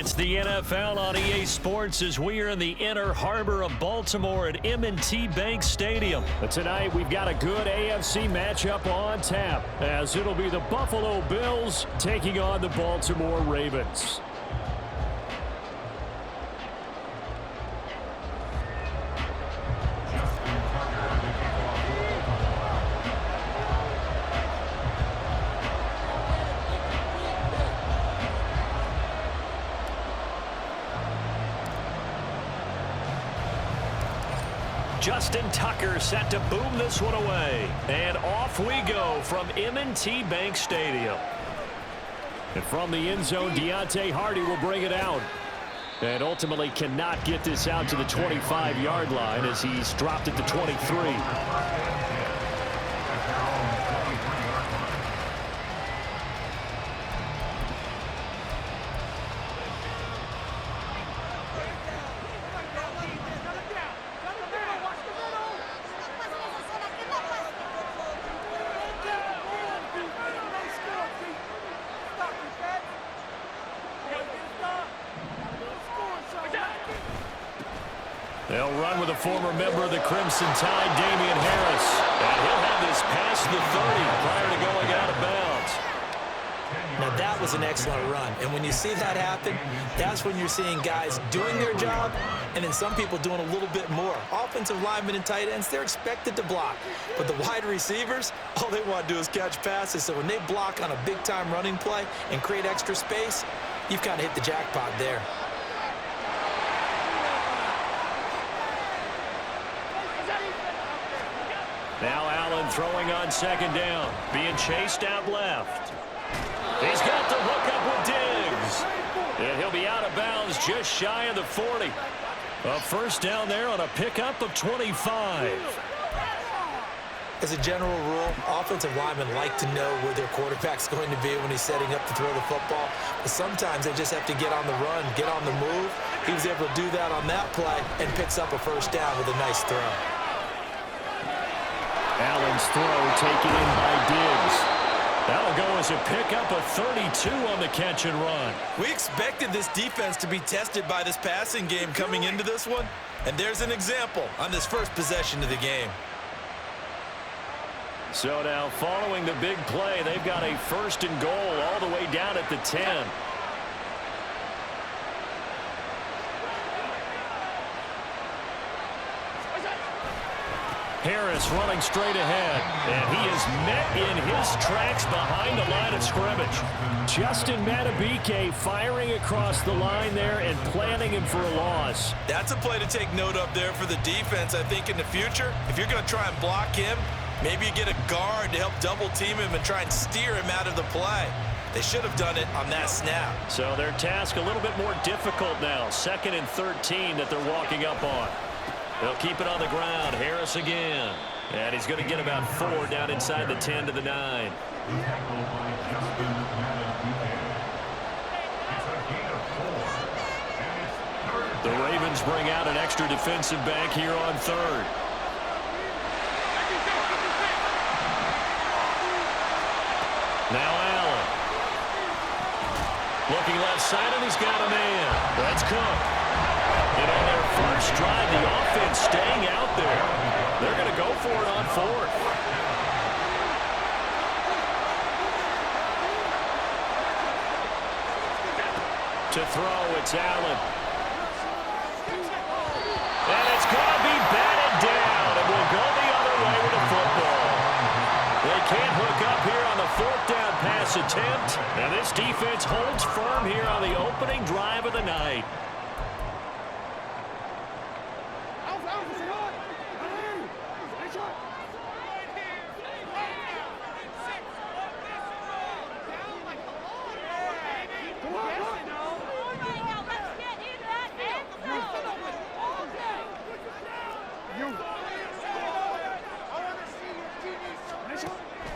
It's the NFL on EA Sports as we are in the inner harbor of Baltimore at M&T Bank Stadium. But tonight we've got a good AFC matchup on tap as it'll be the Buffalo Bills taking on the Baltimore Ravens. Justin Tucker set to boom this one away. And off we go from M&T Bank Stadium. And from the end zone, Deontay Hardy will bring it out. And ultimately cannot get this out to the 25-yard line as he's dropped it to 23. They'll run with a former member of the Crimson Tide, Damian Harris. And he'll have this past the 30 prior to going out of bounds. Now that was an excellent run. And when you see that happen, that's when you're seeing guys doing their job and then some people doing a little bit more. Offensive linemen and tight ends, they're expected to block. But the wide receivers, all they want to do is catch passes. So when they block on a big-time running play and create extra space, you've kind of hit the jackpot there. Now Allen throwing on second down, being chased out left. He's got the hook up with Diggs. And he'll be out of bounds just shy of the 40. A first down there on a pickup of 25. As a general rule, offensive linemen like to know where their quarterback's going to be when he's setting up to throw the football. But sometimes they just have to get on the run, get on the move. He was able to do that on that play and picks up a first down with a nice throw. Allen's throw taken in by Diggs. That'll go as a pickup of 32 on the catch and run. We expected this defense to be tested by this passing game coming into this one. And there's an example on this first possession of the game. So now following the big play, they've got a first and goal all the way down at the 10. Harris running straight ahead, and he is met in his tracks behind the line of scrimmage. Justin Madubuike firing across the line there and planning him for a loss. That's a play to take note of there for the defense, I think, in the future. If you're going to try and block him, maybe you get a guard to help double team him and try and steer him out of the play. They should have done it on that snap. So their task a little bit more difficult now. 2nd and 13 that they're walking up on. They'll keep it on the ground. Harris again. And he's going to get about 4 down inside the 10 to the 9. The Ravens bring out an extra defensive back here on 3rd. Now Allen. Looking left side, and he's got a man. That's Cook. And on their first drive, the offense staying out there. They're going to go for it on 4th. To throw, it's Allen. And it's going to be batted down, and we'll go the other way with the football. They can't hook up here on the 4th down pass attempt. And this defense holds firm here on the opening drive of the night.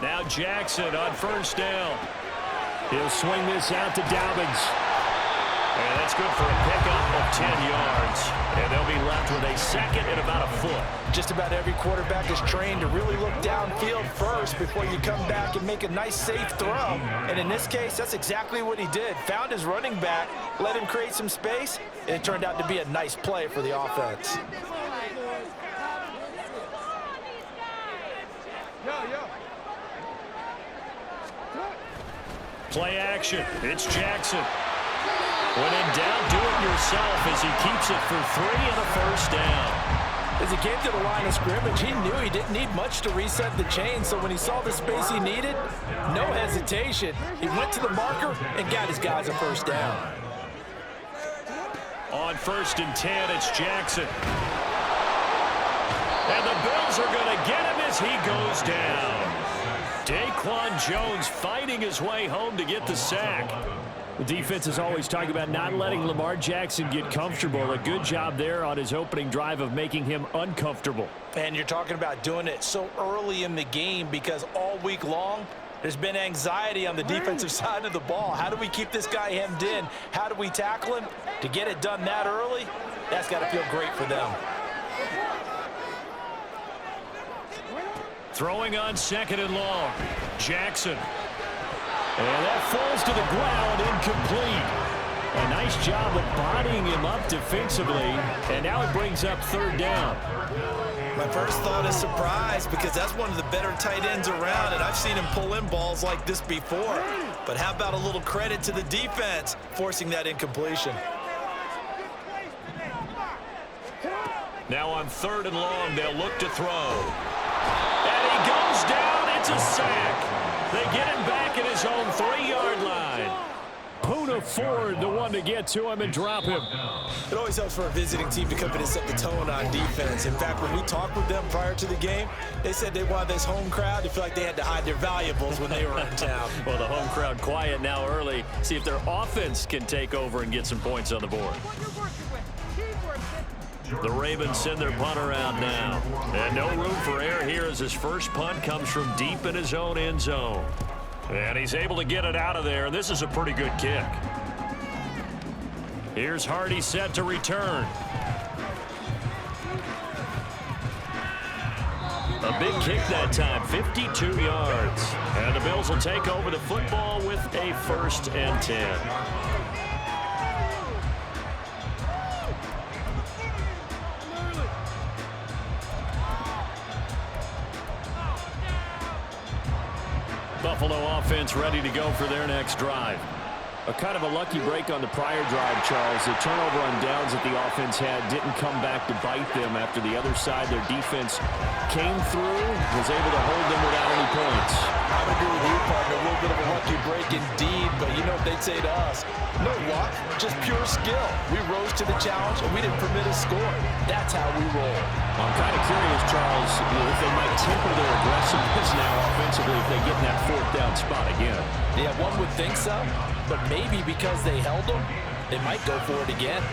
Now Jackson on first down. He'll swing this out to Dobbins. And that's good for a pickup of 10 yards. And they'll be left with a second and about a foot. Just about every quarterback is trained to really look downfield first before you come back and make a nice, safe throw. And in this case, that's exactly what he did. Found his running back, let him create some space, and it turned out to be a nice play for the offense. Play action. It's Jackson. When in doubt, do it yourself as he keeps it for 3 and a first down. As he came to the line of scrimmage, he knew he didn't need much to reset the chain, so when he saw the space he needed, no hesitation. He went to the marker and got his guys a first down. On 1st and 10, it's Jackson. And the Bills are going to get him as he goes down. Daquan Jones fighting his way home to get the sack. The defense is always talking about not letting Lamar Jackson get comfortable. A good job there on his opening drive of making him uncomfortable. And you're talking about doing it so early in the game because all week long, there's been anxiety on the defensive side of the ball. How do we keep this guy hemmed in? How do we tackle him? To get it done that early, that's got to feel great for them. Throwing on 2nd and long. Jackson. And that falls to the ground, incomplete. A nice job of bodying him up defensively, and now it brings up 3rd down. My first thought is surprise because that's one of the better tight ends around, and I've seen him pull in balls like this before. But how about a little credit to the defense forcing that incompletion? Now on 3rd and long, they'll look to throw. And he goes down. It's a sack. They get him back at his own 3-yard line. Poona Ford, the one to get to him and drop him. It always helps for a visiting team to come in and set the tone on defense. In fact, when we talked with them prior to the game, they said they wanted this home crowd to feel like they had to hide their valuables when they were in town. Well, the home crowd quiet now early. See if their offense can take over and get some points on the board. The Ravens send their punter out now. And no room for error here as his first punt comes from deep in his own end zone. And he's able to get it out of there. This is a pretty good kick. Here's Hardy set to return. A big kick that time, 52 yards. And the Bills will take over the football with a 1st and 10. Buffalo offense ready to go for their next drive. A kind of a lucky break on the prior drive, Charles. The turnover on downs that the offense had didn't come back to bite them after the other side. Their defense came through, was able to hold them without any points. I would agree with you, partner. A little bit of a lucky break indeed, but you know what they'd say to us? No luck, just pure skill. We rose to the challenge, and we didn't permit a score. That's how we roll. I'm kind of curious, Charles, if they might temper their aggressiveness now offensively if they get in that 4th down spot again. Yeah, one would think so, but maybe because they held them, they might go for it again.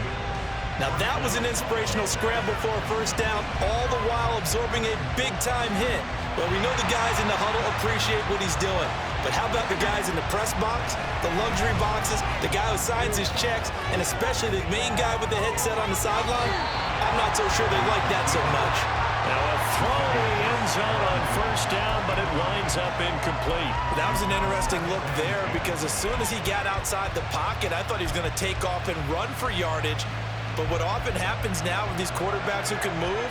Now that was an inspirational scramble for a first down, all the while absorbing a big-time hit. Well, we know the guys in the huddle appreciate what he's doing, but how about the guys in the press box, the luxury boxes, the guy who signs his checks, and especially the main guy with the headset on the sideline? I'm not so sure they like that so much. Now a throw in the end zone on 1st down, but it winds up incomplete. That was an interesting look there because as soon as he got outside the pocket, I thought he was going to take off and run for yardage. But what often happens now with these quarterbacks who can move,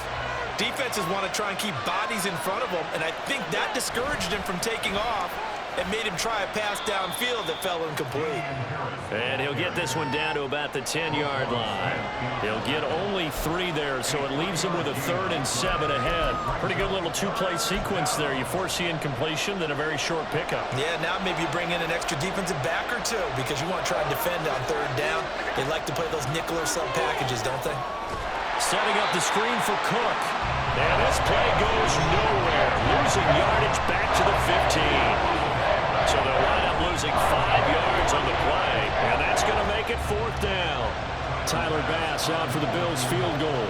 defenses want to try and keep bodies in front of them, and I think that discouraged him from taking off and made him try a pass downfield that fell incomplete. And he'll get this one down to about the 10-yard line. He'll get only 3 there, so it leaves him with a 3rd and 7 ahead. Pretty good little 2-play sequence there. You force the incompletion, then a very short pickup. Yeah, now maybe you bring in an extra defensive back or two because you want to try and defend on 3rd down. They like to play those nickel or sub packages, don't they? Setting up the screen for Cook. And this play goes nowhere. Losing yardage back to the 15. So they'll wind up losing 5 yards on the play, and that's going to make it 4th down. Tyler Bass out for the Bills field goal.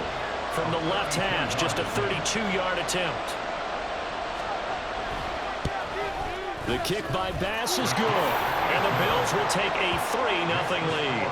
From the left hash, just a 32-yard attempt. The kick by Bass is good. And the Bills will take a 3-0 lead.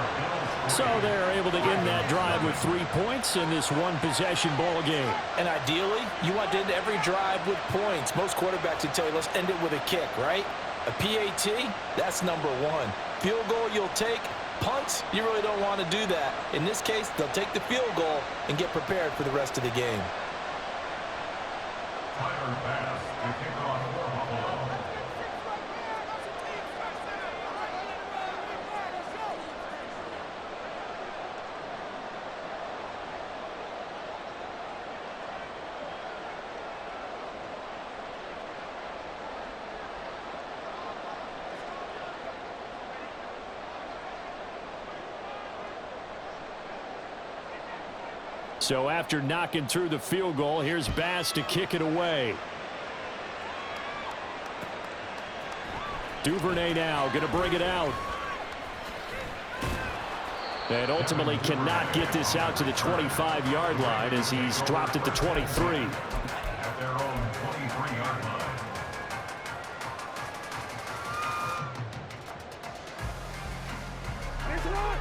So they're able to end that drive with 3 points in this one-possession ball game. And ideally, you want to end every drive with points. Most quarterbacks would tell you, let's end it with a kick, right? A PAT, that's number one. Field goal you'll take. Punts, you really don't want to do that. In this case, they'll take the field goal and get prepared for the rest of the game. So after knocking through the field goal, here's Bass to kick it away. Duvernay now going to bring it out. And ultimately cannot get this out to the 25-yard line as he's dropped it to 23. At their own 23-yard line.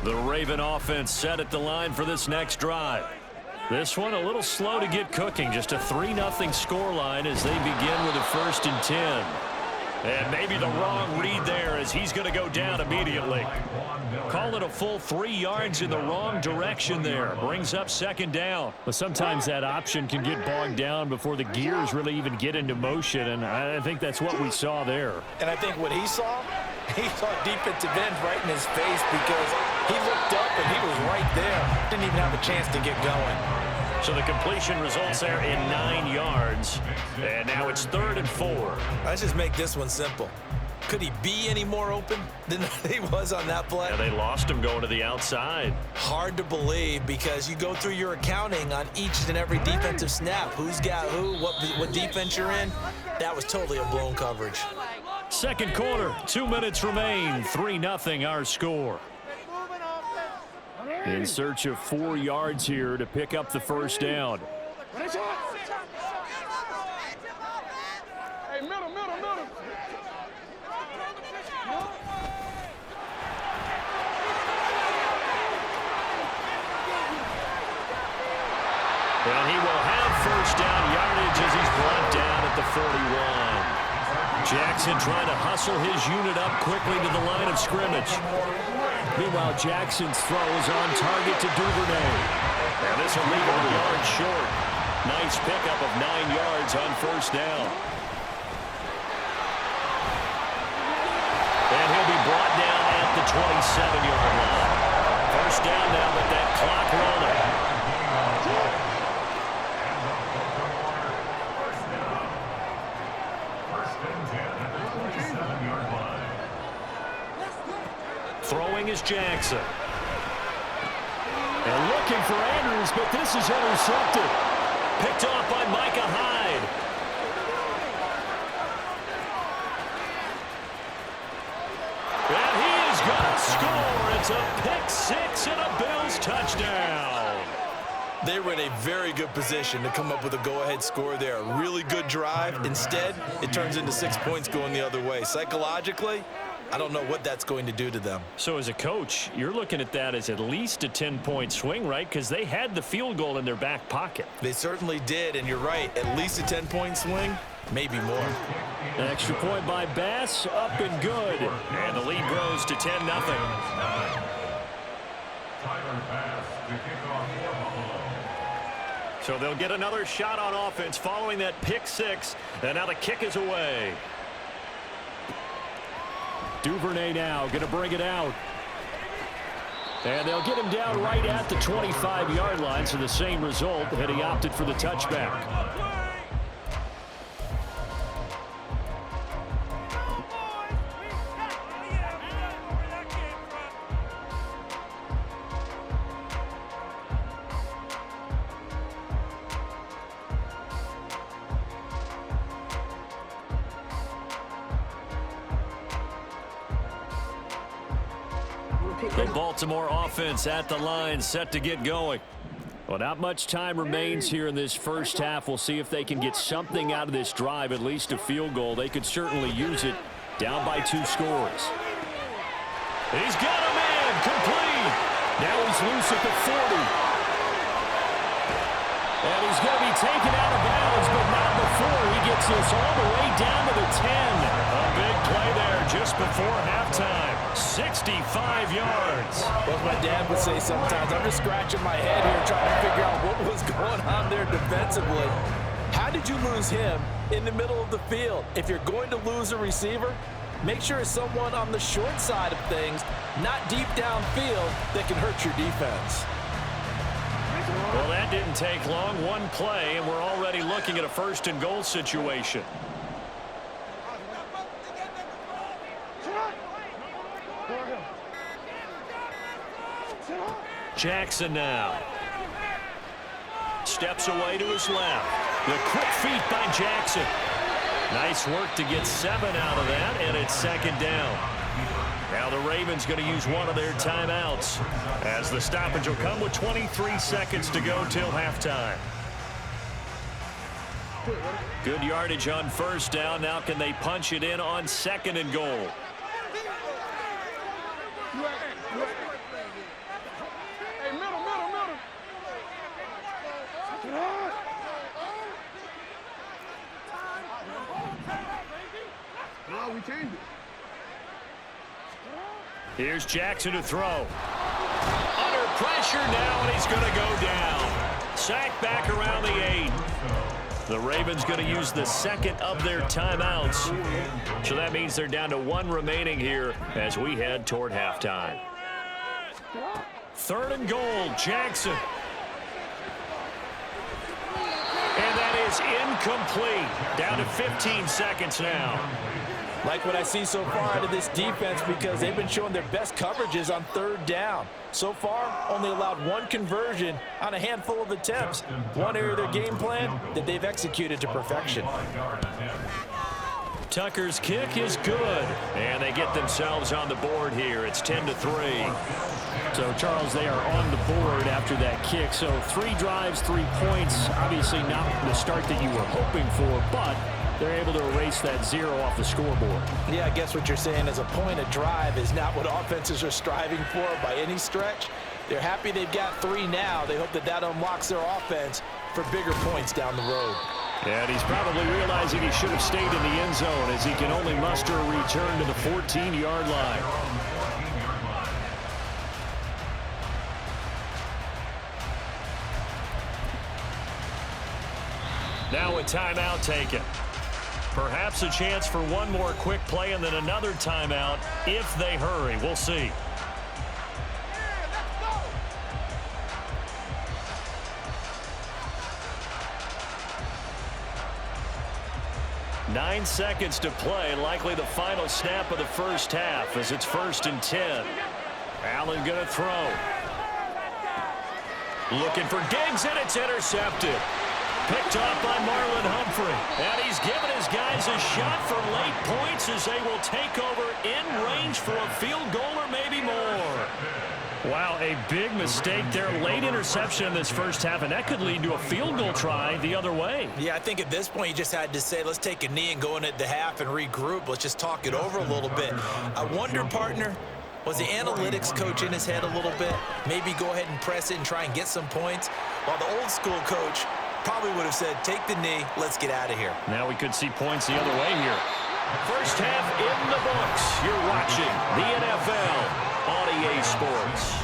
The Raven offense set at the line for this next drive. This one a little slow to get cooking. Just a 3-0 scoreline as they begin with a 1st and 10. And maybe the wrong read there as he's going to go down immediately. Call it a full 3 yards in the wrong direction there. Brings up 2nd down. But sometimes that option can get bogged down before the gears really even get into motion, and I think that's what we saw there. And I think what he saw defensive end right in his face because he looked up and he was right there. Didn't even have a chance to get going. So the completion results there in 9 yards. And now it's 3rd and 4. Let's just make this one simple. Could he be any more open than he was on that play? Yeah, they lost him going to the outside. Hard to believe because you go through your accounting on each and every defensive snap. Who's got who, what defense you're in. That was totally a blown coverage. 2nd quarter, 2 minutes remain. 3-0 our score. In search of 4 yards here to pick up the 1st down. Hey, middle. And he will have 1st down yardage as he's brought down at the 41. Jackson trying to hustle his unit up quickly to the line of scrimmage. Meanwhile, Jackson's throw is on target to Duvernay. And this will leave him a yard short. Nice pickup of 9 yards on 1st down. And he'll be brought down at the 27-yard line. 1st down now with that clock rolling. Throwing is Jackson. And looking for Andrews, but this is intercepted. Picked off by Micah Hyde. And he is going to score. It's a pick 6 and a Bills touchdown. They were in a very good position to come up with a go-ahead score there. A really good drive. Instead, it turns into 6 points going the other way. Psychologically, I don't know what that's going to do to them. So as a coach, you're looking at that as at least a 10-point swing, right? Because they had the field goal in their back pocket. They certainly did, and you're right. At least a 10-point swing, maybe more. An extra point by Bass, up and good. And the lead grows to 10-0. Tyler Bass to kick off for Buffalo. So they'll get another shot on offense following that pick 6. And now the kick is away. Duvernay now going to bring it out. And they'll get him down right at the 25-yard line, so the same result had he opted for the touchback. The Baltimore offense at the line, set to get going. Well, not much time remains here in this first half. We'll see if they can get something out of this drive, at least a field goal. They could certainly use it, down by 2 scores. He's got a man complete. Now he's loose at the 40. And he's going to be taken out of bounds, but not before he gets this all the way down to the 10. A big play there just before halftime. 65 yards. Well, my dad would say sometimes, I'm just scratching my head here trying to figure out what was going on there defensively. How did you lose him in the middle of the field? If you're going to lose a receiver, make sure it's someone on the short side of things, not deep downfield, that can hurt your defense. Well, that didn't take long. One play, and we're already looking at a 1st and goal situation. Jackson now. Steps away to his left. The quick feet by Jackson. Nice work to get 7 out of that, and it's 2nd down. Now the Ravens going to use one of their timeouts as the stoppage will come with 23 seconds to go till halftime. Good yardage on 1st down. Now can they punch it in on 2nd and goal? We changed it. Here's Jackson to throw. Under pressure now, and he's going to go down. Sacked back around the 8. The Ravens going to use the 2nd of their timeouts. So that means they're down to 1 remaining here as we head toward halftime. 3rd and goal, Jackson. And that is incomplete. Down to 15 seconds now. Like what I see so far out of this defense, because they've been showing their best coverages on 3rd down. So far, only allowed 1 conversion on a handful of attempts. One area of their game plan that they've executed to perfection. Tucker's kick is good, and they get themselves on the board here. It's 10-3. So, Charles, they are on the board after that kick. So 3 drives, 3 points. Obviously not the start that you were hoping for, but they're able to erase that 0 off the scoreboard. Yeah, I guess what you're saying is a point of drive is not what offenses are striving for by any stretch. They're happy they've got 3 now. They hope that that unlocks their offense for bigger points down the road. And he's probably realizing he should have stayed in the end zone as he can only muster a return to the 14-yard line. Now a timeout taken. Perhaps a chance for one more quick play and then another timeout if they hurry. We'll see. Nine seconds to play, likely the final snap of the first half as it's 1st and 10. Allen going to throw. Looking for Diggs, and it's intercepted. Picked off by Marlon Humphrey. And he's given his guys a shot for late points as they will take over in range for a field goal or maybe more. Wow, a big mistake there. Late interception in this first half, and that could lead to a field goal try the other way. Yeah, I think at this point you just had to say, let's take a knee and go in at the half and regroup. Let's just talk it over a little bit. I wonder, partner, was the analytics coach in his head a little bit? Maybe go ahead and press it and try and get some points? While the old school coach probably would have said, take the knee, let's get out of here. Now we could see points the other way here. First half in the books. You're watching the NFL on EA Sports.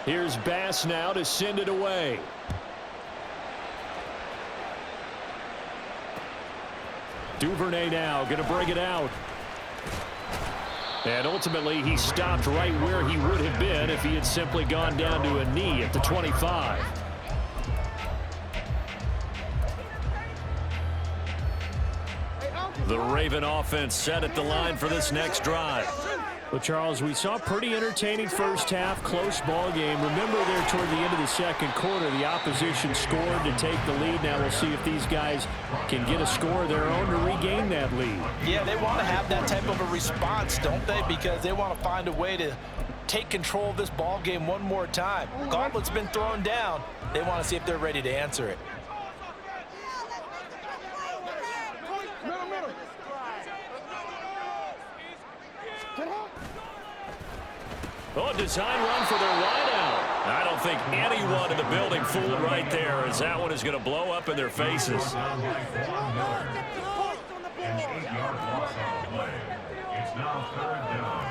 Here's Bass now to send it away. Duvernay now going to bring it out. And ultimately he stopped right where he would have been if he had simply gone down to a knee at the 25. The Raven offense set at the line for this next drive. Well, Charles, we saw a pretty entertaining first half, close ball game. Remember there toward the end of the second quarter, the opposition scored to take the lead. Now we'll see if these guys can get a score of their own to regain that lead. Yeah, they want to have that type of a response, don't they? Because they want to find a way to take control of this ball game one more time. Gauntlet's been thrown down. They want to see if they're ready to answer it. Oh, design run for their wideout. I don't think anyone in the building fooled right there, as that one is going to blow up in their faces. An 8-yard loss on the play. It's now 3rd down.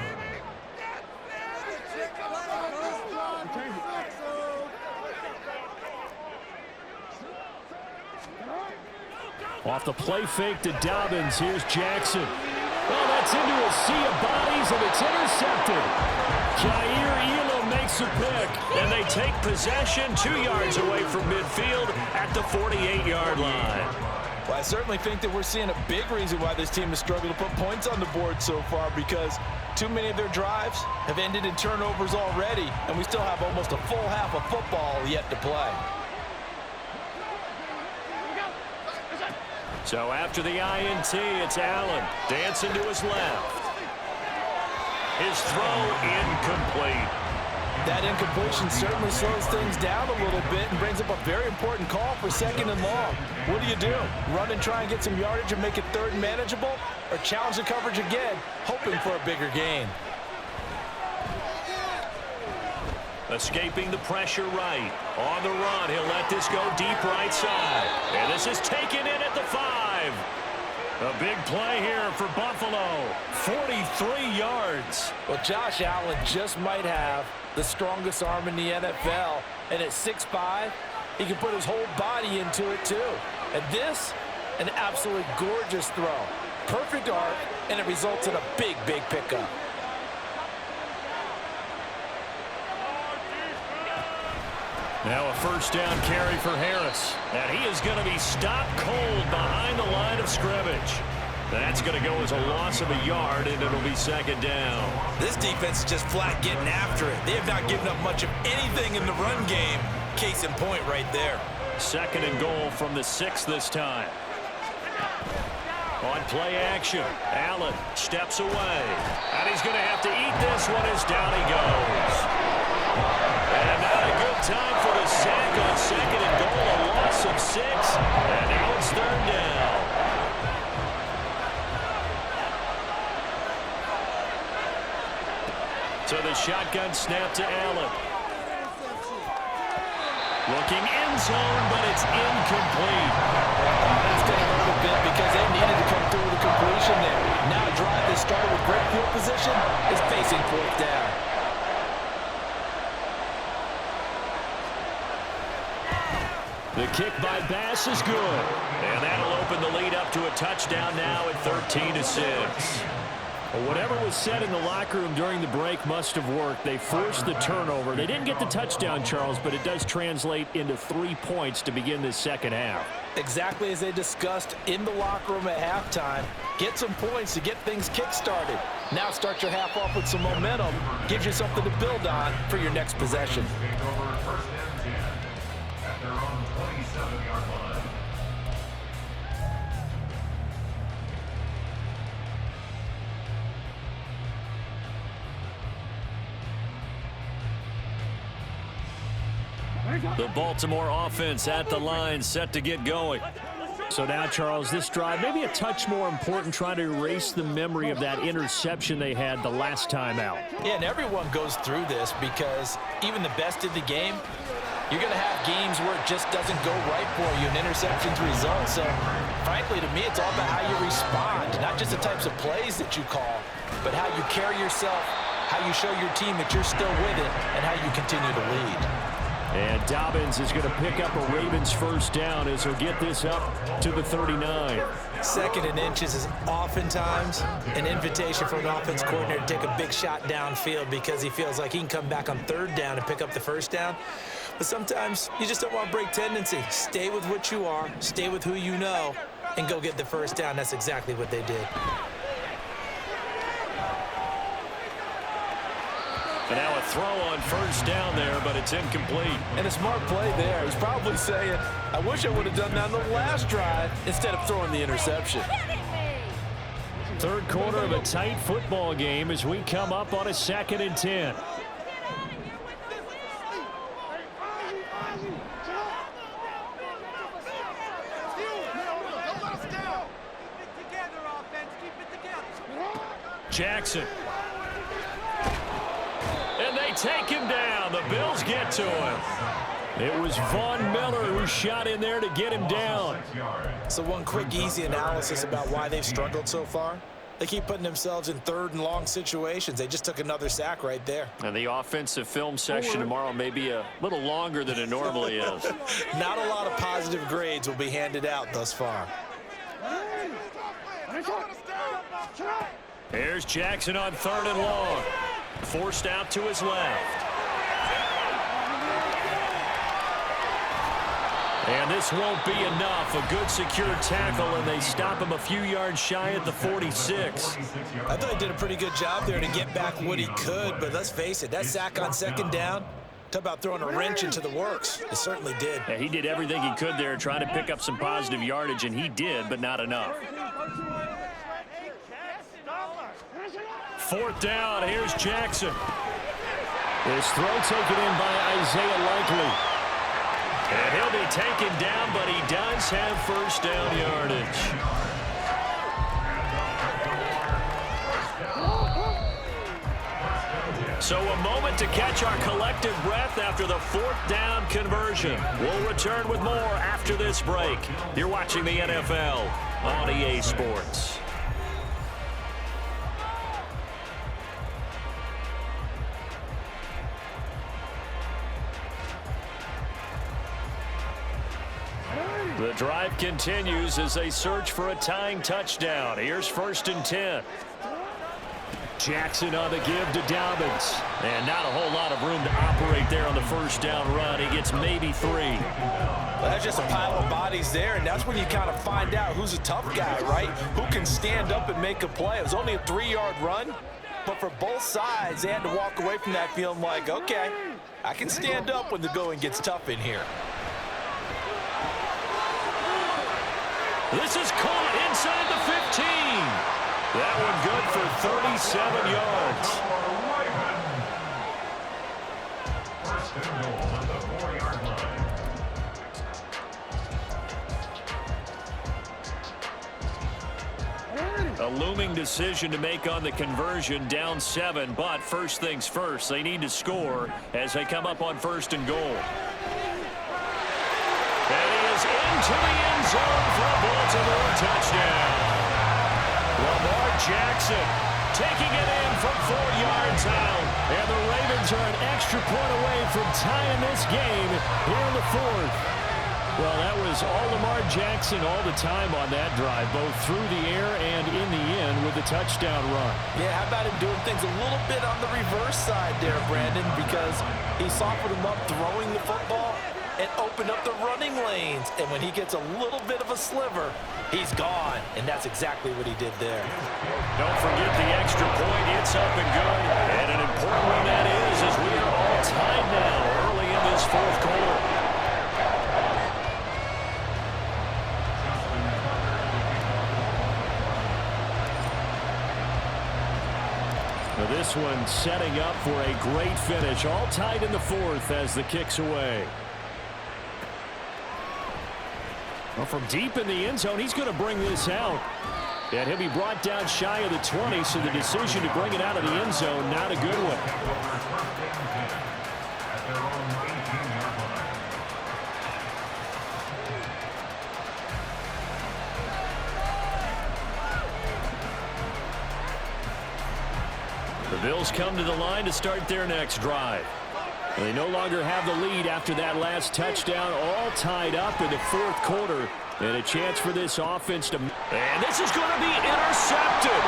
Off the play fake to Dobbins. Here's Jackson. Well, that's into a sea of bodies, and it's intercepted. Jair Elam makes a pick, And they take possession 2 yards away from midfield at the 48-yard line. Well, I certainly think that we're seeing a big reason why this team has struggled to put points on the board so far, because too many of their drives have ended in turnovers already, and we still have almost a full half of football yet to play. So after the INT, it's Allen dancing to his left. His throw incomplete. That incompletion certainly slows things down a little bit and brings up a very important call for 2nd and long. What do? Run and try and get some yardage and make it 3rd and manageable, or challenge the coverage again, hoping for a bigger gain? Escaping the pressure right. On the run, he'll let this go deep right side. And this is taken in at the 5. A big play here for Buffalo. 43 yards. Well, Josh Allen just might have the strongest arm in the NFL. And at 6'5", he can put his whole body into it too. And this, an absolutely gorgeous throw. Perfect arc, and it results in a big, big pickup. Now a 1st down carry for Harris. And he is going to be stopped cold behind the line of scrimmage. That's going to go as a loss of a yard, and it'll be 2nd down. This defense is just flat getting after it. They have not given up much of anything in the run game. Case in point right there. 2nd and goal from the 6 this time. On play action, Allen steps away. And he's going to have to eat this one as down he goes. And not a good time for the sack on 2nd and goal, a loss of 6. And now it's 3rd down. So the shotgun snap to Allen. Looking end zone, but it's incomplete. That's going to hurt a bit because they needed to come through with a completion there. Now a drive that started with great field position is facing 4th down. The kick by Bass is good. And that'll open the lead up to a touchdown now at 13-6. Well, whatever was said in the locker room during the break must have worked. They forced the turnover. They didn't get the touchdown, Charles, but it does translate into 3 points to begin this 2nd half. Exactly as they discussed in the locker room at halftime. Get some points to get things kick-started. Now start your half off with some momentum. Gives you something to build on for your next possession. Take over 1st and 10 at their own 27-yard line. The Baltimore offense at the line, set to get going. So now, Charles, this drive, maybe a touch more important, trying to erase the memory of that interception they had the last time out. Yeah, and everyone goes through this because even the best in the game, you're going to have games where it just doesn't go right for you, and interceptions result. So, frankly, to me, it's all about how you respond, not just the types of plays that you call, but how you carry yourself, how you show your team that you're still with it, and how you continue to lead. And Dobbins is going to pick up a Ravens 1st down as he'll get this up to the 39. 2nd and inches is oftentimes an invitation for an offense coordinator to take a big shot downfield because he feels like he can come back on 3rd down and pick up the 1st down. But sometimes you just don't want to break tendency. Stay with what you are. Stay with who you know. and go get the first down. That's exactly what they did. And now a throw on first down there, but it's incomplete. And a smart play there. He's probably saying, I wish I would have done that on the last drive instead of throwing the interception. Third quarter of a tight football game as we come up on a 2nd and 10. Jackson. And they take him down. The Bills get to him. It was Von Miller who shot in there to get him down. So one quick, easy analysis about why they've struggled so far. They keep putting themselves in 3rd and long situations. They just took another sack right there. And the offensive film section tomorrow may be a little longer than it normally is. Not a lot of positive grades will be handed out thus far. Here's Jackson on 3rd and long. Forced out to his left. And this won't be enough. A good secure tackle, and they stop him a few yards shy at the 46. I thought he did a pretty good job there to get back what he could, but let's face it, that sack on 2nd down, talk about throwing a wrench into the works. It certainly did. Yeah, he did everything he could there trying to pick up some positive yardage, and he did, but not enough. 4th down, here's Jackson. This throw taken in by Isaiah Likely. And he'll be taken down, but he does have first down yardage. So a moment to catch our collective breath after the 4th down conversion. We'll return with more after this break. You're watching the NFL on EA Sports. The drive continues as they search for a tying touchdown. Here's 1st and 10. Jackson on the give to Dobbins. And not a whole lot of room to operate there on the first down run. He gets maybe 3. Well, that's just a pile of bodies there, and that's when you kind of find out who's a tough guy, right? Who can stand up and make a play. It was only a 3-yard run, but for both sides, they had to walk away from that feeling like, okay, I can stand up when the going gets tough in here. This is caught inside the 15. That one good for 37 yards. First and goal at the 4-yard line. A looming decision to make on the conversion, down 7, but first things first, they need to score as they come up on 1st and goal. And he is into the end zone for a Baltimore touchdown. Lamar Jackson taking it in from 4 yards out. And the Ravens are an extra point away from tying this game here in the 4th. Well, that was all Lamar Jackson all the time on that drive, both through the air and in the end with the touchdown run. Yeah, how about him doing things a little bit on the reverse side there, Brandon, because he softened him up throwing the football and opened up the running lanes. And when he gets a little bit of a sliver, he's gone. And that's exactly what he did there. Don't forget the extra point. It's up and good. And an important one that is, as we are all tied now early in this 4th quarter. Now this one setting up for a great finish. All tied in the 4th as the kick's away. Well, from deep in the end zone, he's going to bring this out. And he'll be brought down shy of the 20, so the decision to bring it out of the end zone, not a good one. At their own 18-yard line. The Bills come to the line to start their next drive. They no longer have the lead after that last touchdown, all tied up in the 4th quarter. And a chance for this offense to... And this is going to be intercepted.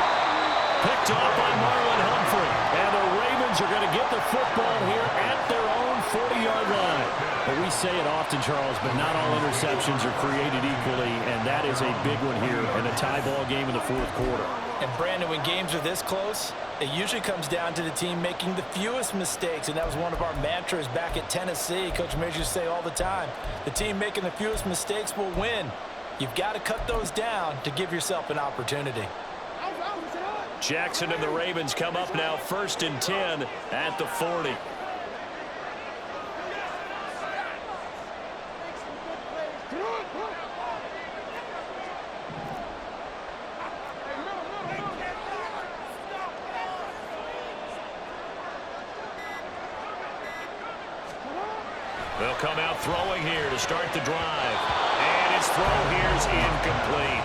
Picked off by Marlon Humphrey. And the Ravens are going to get the football here at their own 40-yard line. But we say it often, Charles, but not all interceptions are created equally, and that is a big one here in a tie ball game in the fourth quarter. And, Brandon, when games are this close, it usually comes down to the team making the fewest mistakes, and that was one of our mantras back at Tennessee. Coach Mears used to say all the time, the team making the fewest mistakes will win. You've got to cut those down to give yourself an opportunity. Jackson and the Ravens come up now 1st and 10 at the 40. They'll come out throwing here to start the drive. And his throw here is incomplete.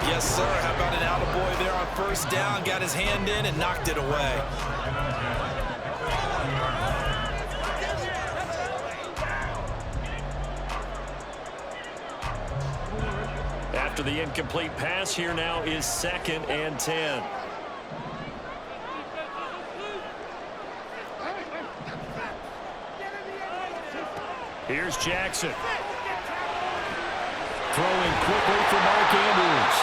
Yes, sir. How about an attaboy there on 1st down? Got his hand in and knocked it away. After the incomplete pass, here now is 2nd and 10. Here's Jackson. Throwing quickly for Mark Andrews.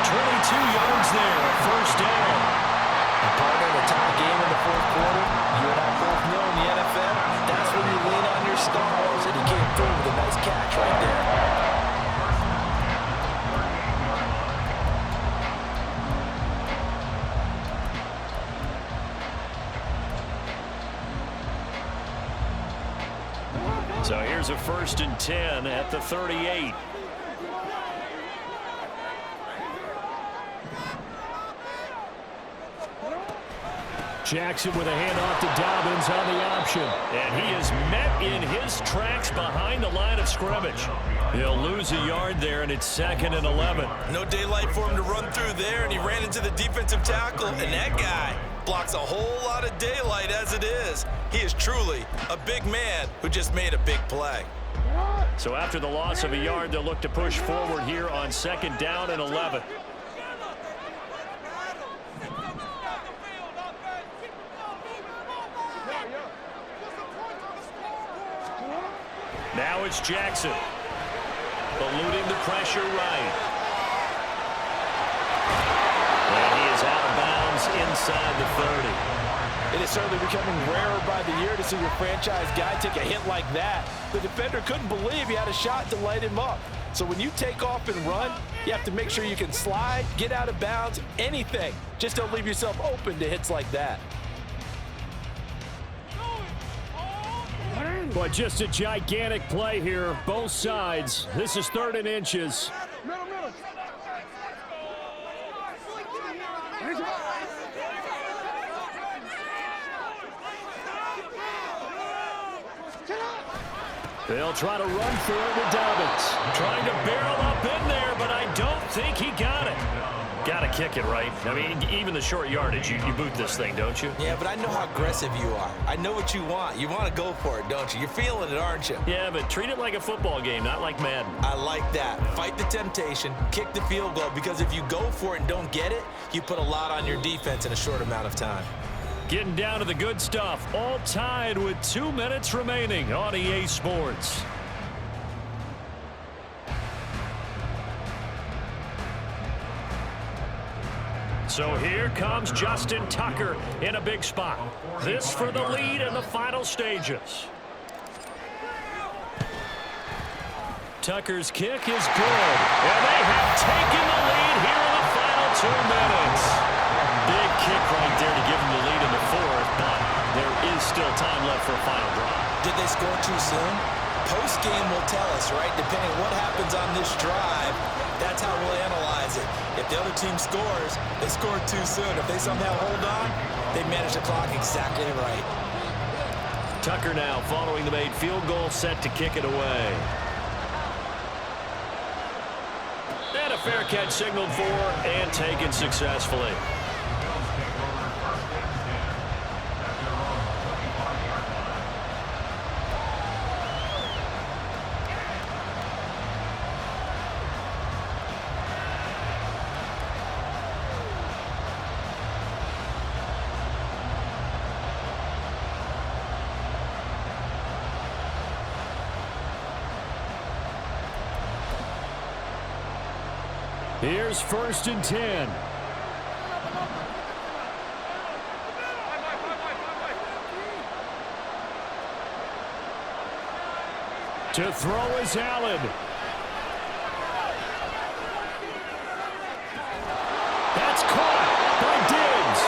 22 yards there, 1st down. And partner, in a tie game in the fourth quarter, you and I both know in the NFL, that's when you lean on your stars, and he came through with a nice catch right there. So here's a 1st and 10 at the 38. Jackson with a handoff to Dobbins on the option. And he is met in his tracks behind the line of scrimmage. He'll lose a yard there, and it's 2nd and 11. No daylight for him to run through there, and he ran into the defensive tackle, and that guy blocks a whole lot of daylight as it is. He is truly a big man who just made a big play. So after the loss of a yard, they'll look to push forward here on 2nd down and 11. Now it's Jackson. Eluding the pressure right. And he is out of bounds inside the 30. It is certainly becoming rarer by the year to see your franchise guy take a hit like that. The defender couldn't believe he had a shot to light him up. So when you take off and run, you have to make sure you can slide, get out of bounds, anything. Just don't leave yourself open to hits like that. But just a gigantic play here, both sides. This is 3rd and inches. They'll try to run for it with Dobbins. Trying to barrel up in there, but I don't think he got it. Got to kick it, right? I mean, even the short yardage, you boot this thing, don't you? Yeah, but I know how aggressive you are. I know what you want. You want to go for it, don't you? You're feeling it, aren't you? Yeah, but treat it like a football game, not like Madden. I like that. Fight the temptation, kick the field goal, because if you go for it and don't get it, you put a lot on your defense in a short amount of time. Getting down to the good stuff, all tied with 2 minutes remaining on EA Sports. So here comes Justin Tucker in a big spot. This for the lead in the final stages. Tucker's kick is good. And they have taken the lead here in the final 2 minutes. Big kick right there to give them the lead in the fourth, but there is still time left for a final drive. Did they score too soon? Post-game will tell us, right? Depending on what happens on this drive, that's how we'll analyze it. If the other team scores, they scored too soon. If they somehow hold on, they manage the clock exactly right. Tucker now following the made field goal, set to kick it away. And a fair catch signaled for and taken successfully. Here's 1st and 10. To throw is Allen. That's caught by Diggs.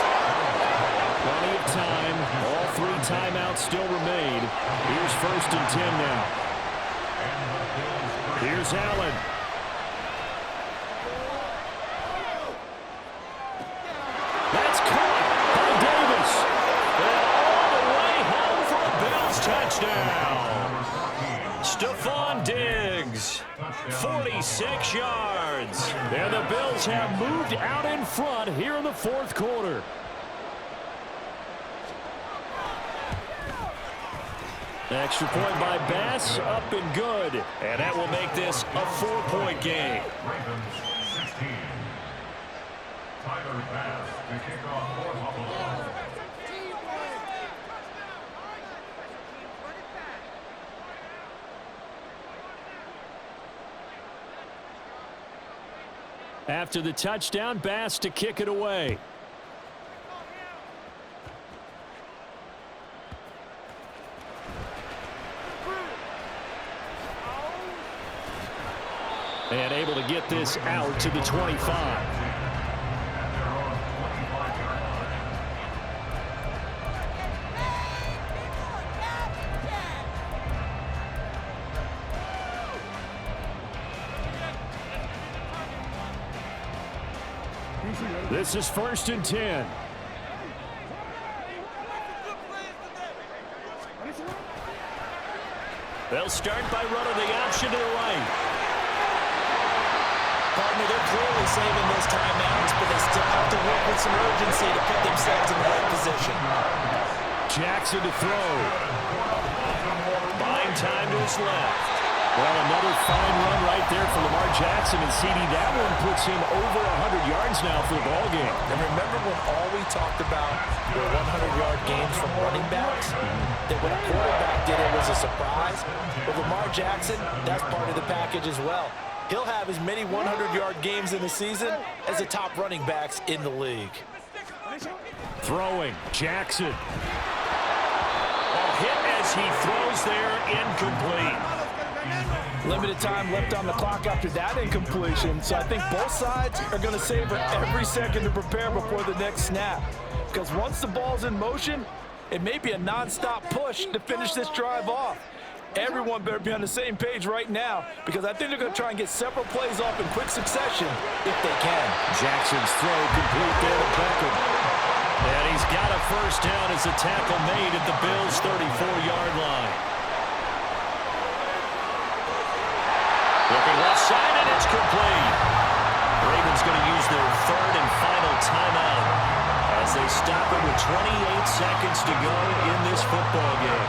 Plenty of time. All 3 timeouts still remain. Here's 1st and 10 now. Here's Allen. That's caught by Davis. And all the way home for a Bills touchdown. Stephon Diggs, 46 yards. And the Bills have moved out in front here in the 4th quarter. Extra point by Bass, up and good. And that will make this a 4-point game. Ravens 16. Tyler Bass to kick off for Buffalo. After the touchdown, Bass to kick it away. And able to get this out to the 25. This is 1st and 10. They'll start by running the option to the right. Partner, they're clearly saving those timeouts, but they still have to work with some urgency to put themselves in the right position. Jackson to throw. Buying time to his left. Well, another fine run right there for Lamar Jackson, and CD, that one puts him over 100 yards now for the ball game. And remember when all we talked about were 100-yard games from running backs? That when a quarterback did it was a surprise. But Lamar Jackson, that's part of the package as well. He'll have as many 100-yard games in the season as the top running backs in the league. Throwing, Jackson. Hit as he throws there, incomplete. Limited time left on the clock after that incompletion, so I think both sides are going to savor every second to prepare before the next snap. Because once the ball's in motion, it may be a non-stop push to finish this drive off. Everyone better be on the same page right now, because I think they're going to try and get several plays off in quick succession if they can. Jackson's throw complete there to Beckham. And he's got a 1st down as a tackle made at the Bills' 34-yard line. Looking left side, and it's complete. Ravens going to use their 3rd and final timeout as they stop it with 28 seconds to go in this football game.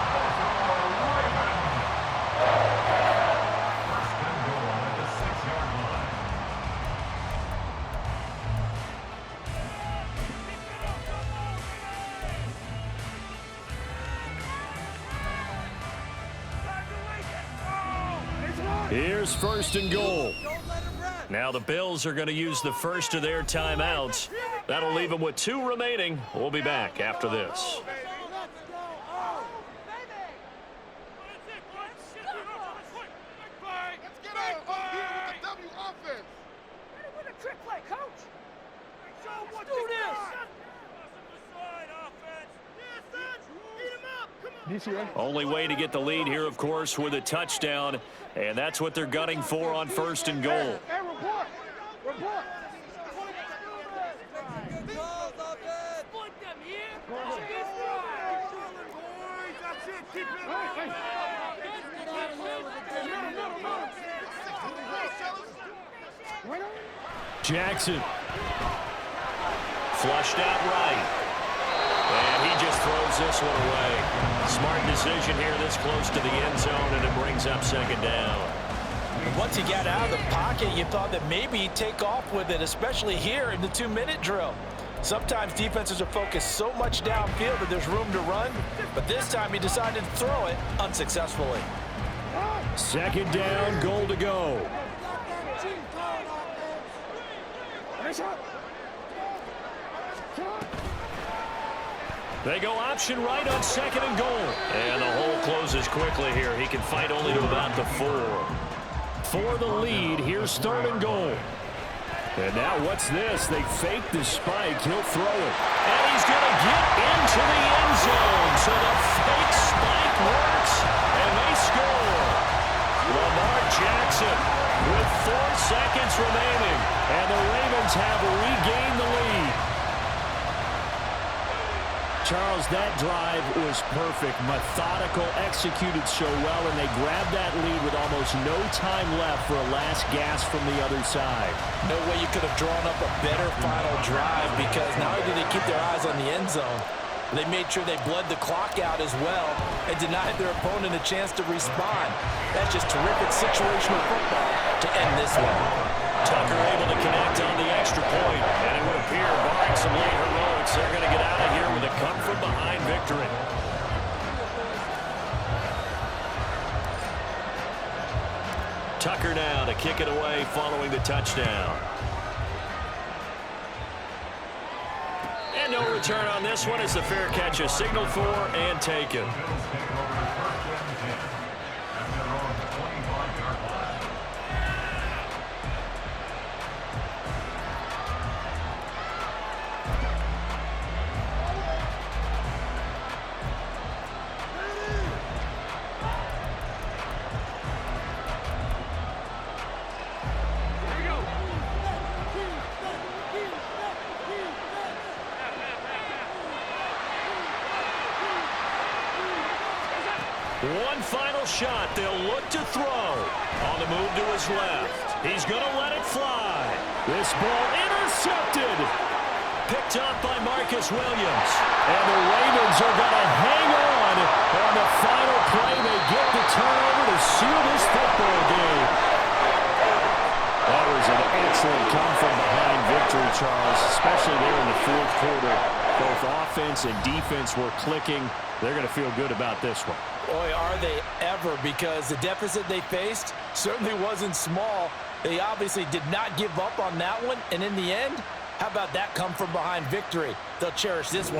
Here's 1st and goal. Now the Bills are going to use the first of their timeouts. That'll leave them with 2 remaining. We'll be back after this. Only way to get the lead here, of course, with a touchdown, and that's what they're gunning for on 1st and goal. Jackson. Flushed out right. And he just throws this one away. Smart decision here this close to the end zone, and it brings up 2nd down. Once he got out of the pocket, you thought that maybe he'd take off with it, especially here in the 2-minute drill. Sometimes defenses are focused so much downfield that there's room to run, but this time he decided to throw it unsuccessfully. 2nd down, goal to go. They go option right on 2nd and goal. And the hole closes quickly here. He can fight only to about the 4. For the lead, here's 3rd and goal. And now what's this? They fake the spike. He'll throw it. And he's going to get into the end zone. So the fake spike works, and they score. Lamar Jackson with 4 seconds remaining. And the Ravens have regained the lead. Charles, that drive was perfect, methodical, executed so well, and they grabbed that lead with almost no time left for a last gasp from the other side. No way you could have drawn up a better final drive, because not only did they keep their eyes on the end zone, they made sure they bled the clock out as well and denied their opponent a chance to respond. That's just terrific situational football to end this one. Tucker able to connect on the extra point, and it would appear, barring some late heroics, they're going to get out of here with a come-from-behind victory. Tucker now to kick it away following the touchdown. And no return on this one as the fair catch is signaled for and taken. One final shot. They'll look to throw. On the move to his left. He's going to let it fly. This ball intercepted. Picked up by Marcus Williams. And the Ravens are going to hang on the final play. They get the turnover to seal this football game. That was an excellent come-from-behind victory, Charles, especially there in the 4th quarter. Both offense and defense were clicking. They're going to feel good about this one. Boy, are they ever, because the deficit they faced certainly wasn't small. They obviously did not give up on that one, and in the end, how about that come-from-behind victory? They'll cherish this one.